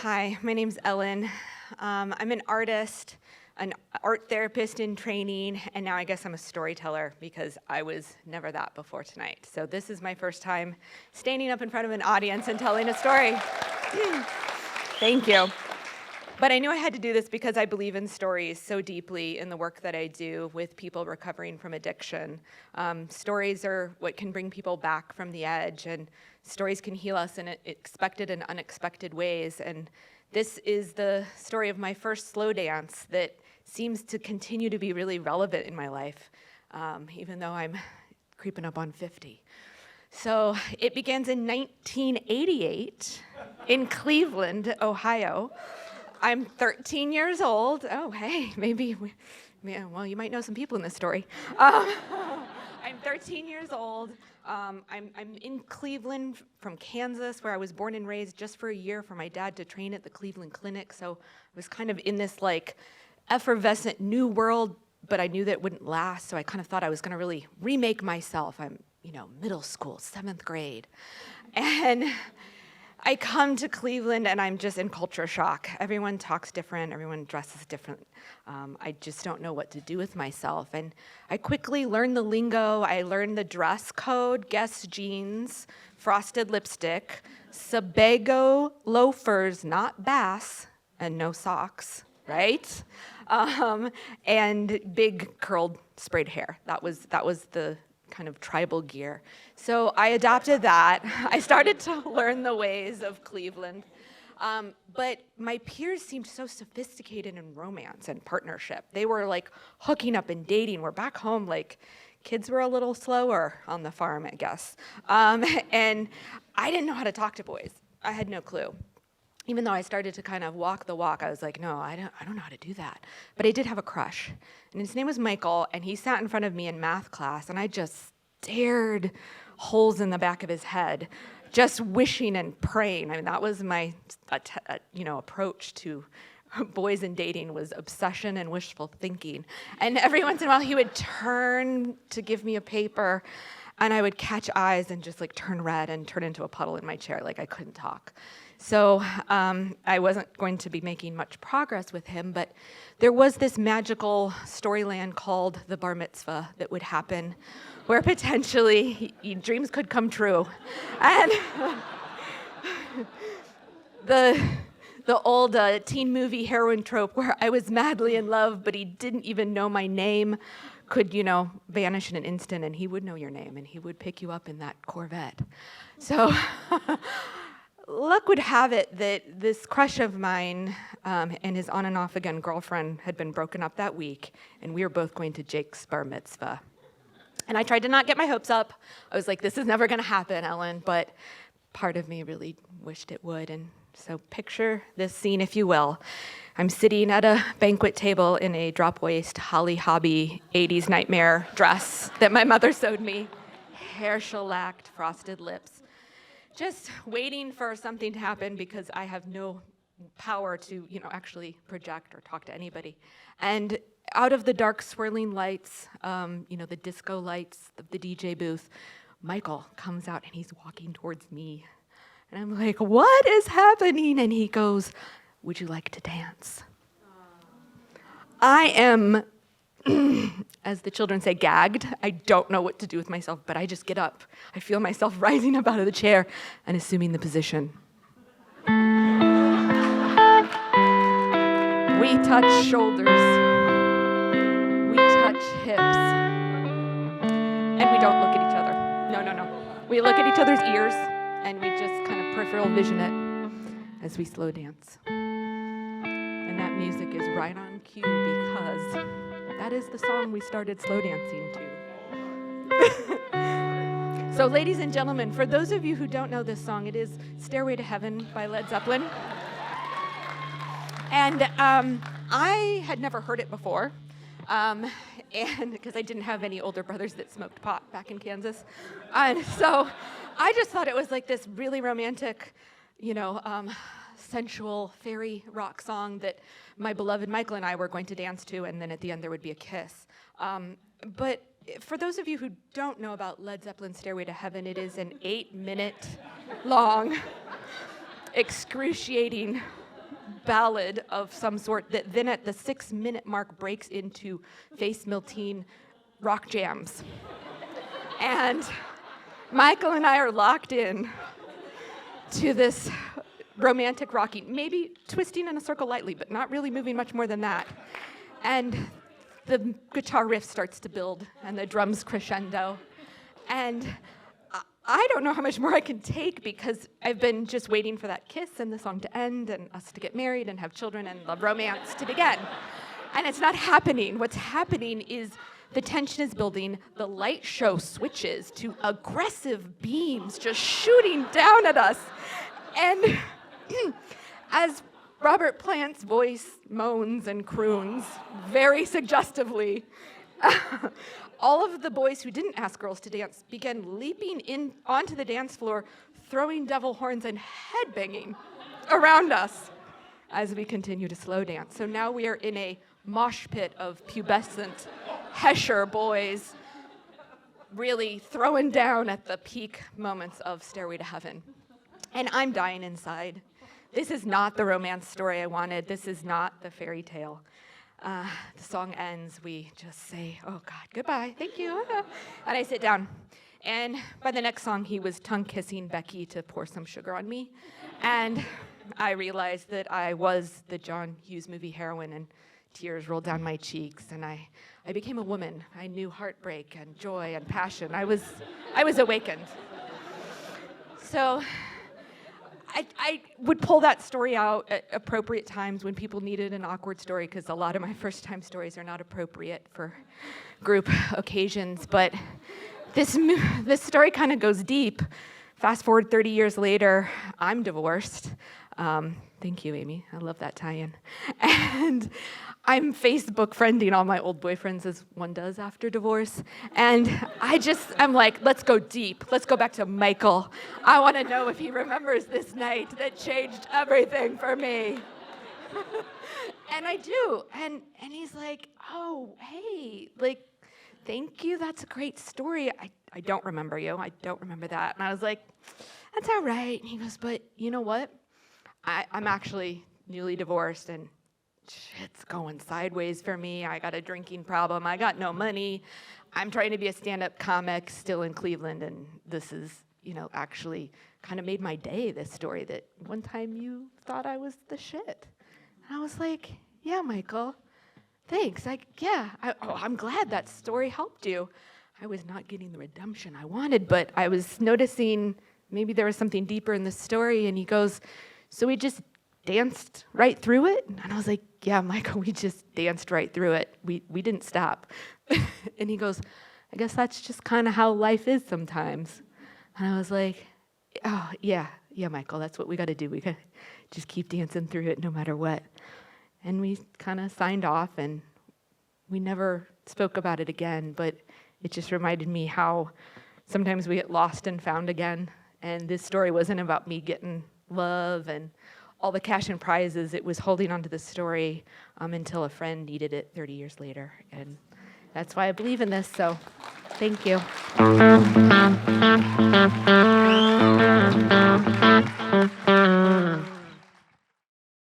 Hi, my name's Ellen. I'm an artist, an art therapist in training, and now I guess I'm a storyteller because I was never that before tonight. So this is my first time standing up in front of an audience and telling a story. Thank you. But I knew I had to do this because I believe in stories so deeply in the work that I do with people recovering from addiction. Stories are what can bring people back from the edge, and stories can heal us in expected and unexpected ways. And this is the story of my first slow dance that seems to continue to be really relevant in my life, even though I'm creeping up on 50. So it begins in 1988 in Cleveland, Ohio. I'm 13 years old. Oh, hey, well, you might know some people in this story. I'm 13 years old. I'm in Cleveland from Kansas, where I was born and raised, just for a year for my dad to train at the Cleveland Clinic. So I was kind of in this like effervescent new world, but I knew that it wouldn't last. So I kind of thought I was going to really remake myself. I'm, middle school, 7th grade. And I come to Cleveland and I'm just in culture shock. Everyone talks different, everyone dresses different. I just don't know what to do with myself. And I quickly learned the lingo. I learned the dress code: Guess jeans, frosted lipstick, Sebago loafers, not Bass, and no socks, right? And big curled sprayed hair. That was the kind of tribal gear. So I adopted that. I started to learn the ways of Cleveland. But my peers seemed so sophisticated in romance and partnership. They were like hooking up and dating. Where back home, like, kids were a little slower on the farm, I guess. And I didn't know how to talk to boys. I had no clue. Even though I started to kind of walk the walk, I was like, no, I don't know how to do that. But I did have a crush. And his name was Michael, and he sat in front of me in math class, and I just stared holes in the back of his head, just wishing and praying. I mean, that was my approach to boys and dating, was obsession and wishful thinking. And every once in a while, he would turn to give me a paper, and I would catch eyes and just like turn red and turn into a puddle in my chair, like I couldn't talk. So I wasn't going to be making much progress with him, but there was this magical storyland called the Bar Mitzvah that would happen, where potentially dreams could come true. And the old teen movie heroine trope where I was madly in love, but he didn't even know my name, could, vanish in an instant, and he would know your name, and he would pick you up in that Corvette. So luck would have it that this crush of mine and his on and off again girlfriend had been broken up that week, and we were both going to Jake's bar mitzvah. And I tried to not get my hopes up. I was like, this is never gonna happen, Ellen, but part of me really wished it would. And so picture this scene, if you will. I'm sitting at a banquet table in a drop-waist Holly Hobby 80s nightmare dress that my mother sewed me, hair shellacked, frosted lips, just waiting for something to happen because I have no power to, actually project or talk to anybody. And out of the dark swirling lights, the disco lights of the DJ booth, Michael comes out and he's walking towards me. And I'm like, what is happening? And he goes, would you like to dance? I am, as the children say, gagged. I don't know what to do with myself, but I just get up. I feel myself rising up out of the chair and assuming the position. We touch shoulders. We touch hips. And we don't look at each other. No. We look at each other's ears, and we just kind of peripheral vision it as we slow dance. And that music is right on cue because that is the song we started slow dancing to. So, ladies and gentlemen, for those of you who don't know this song, it is Stairway to Heaven by Led Zeppelin. And I had never heard it before, and because I didn't have any older brothers that smoked pot back in Kansas. And so I just thought it was like this really romantic, sensual fairy rock song that my beloved Michael and I were going to dance to, and then at the end there would be a kiss. But for those of you who don't know about Led Zeppelin's Stairway to Heaven, it is an 8-minute long, excruciating ballad of some sort that then at the 6-minute mark breaks into face melting rock jams. And Michael and I are locked in to this romantic rocking, maybe twisting in a circle lightly, but not really moving much more than that. And the guitar riff starts to build, and the drums crescendo. And I don't know how much more I can take because I've been just waiting for that kiss and the song to end and us to get married and have children and the romance to begin. And it's not happening. What's happening is the tension is building, the light show switches to aggressive beams just shooting down at us. And as Robert Plant's voice moans and croons very suggestively, all of the boys who didn't ask girls to dance began leaping in onto the dance floor, throwing devil horns and headbanging around us as we continue to slow dance. So now we are in a mosh pit of pubescent Hesher boys really throwing down at the peak moments of Stairway to Heaven. And I'm dying inside. This is not the romance story I wanted. This is not the fairy tale. The song ends, we just say, oh God, goodbye, thank you. And I sit down. And by the next song, he was tongue kissing Becky to pour some sugar on me. And I realized that I was the John Hughes movie heroine, and tears rolled down my cheeks, and I became a woman. I knew heartbreak and joy and passion. I was awakened. So I would pull that story out at appropriate times when people needed an awkward story, because a lot of my first-time stories are not appropriate for group occasions. But this story kind of goes deep. Fast forward 30 years later, I'm divorced. Thank you, Amy. I love that tie-in. And I'm Facebook friending all my old boyfriends, as one does after divorce. And I'm like, let's go deep. Let's go back to Michael. I want to know if he remembers this night that changed everything for me. And I do. And he's like, oh, hey, like, thank you. That's a great story. I don't remember you. I don't remember that. And I was like, that's all right. And he goes, but you know what? I'm actually newly divorced, and shit's going sideways for me. I got a drinking problem. I got no money. I'm trying to be a stand-up comic still in Cleveland, and this is, actually kind of made my day, this story that one time you thought I was the shit. And I was like, yeah, Michael, thanks. I'm glad that story helped you. I was not getting the redemption I wanted, but I was noticing maybe there was something deeper in the story, and he goes, so we just danced right through it? And I was like, yeah, Michael, we just danced right through it. We didn't stop. And he goes, I guess that's just kind of how life is sometimes. And I was like, oh, yeah, Michael, that's what we got to do. We got to just keep dancing through it no matter what. And we kind of signed off, and we never spoke about it again, but it just reminded me how sometimes we get lost and found again. And this story wasn't about me getting love and all the cash and prizes. It was holding on to the story until a friend needed it 30 years later. And that's why I believe in this, so thank you.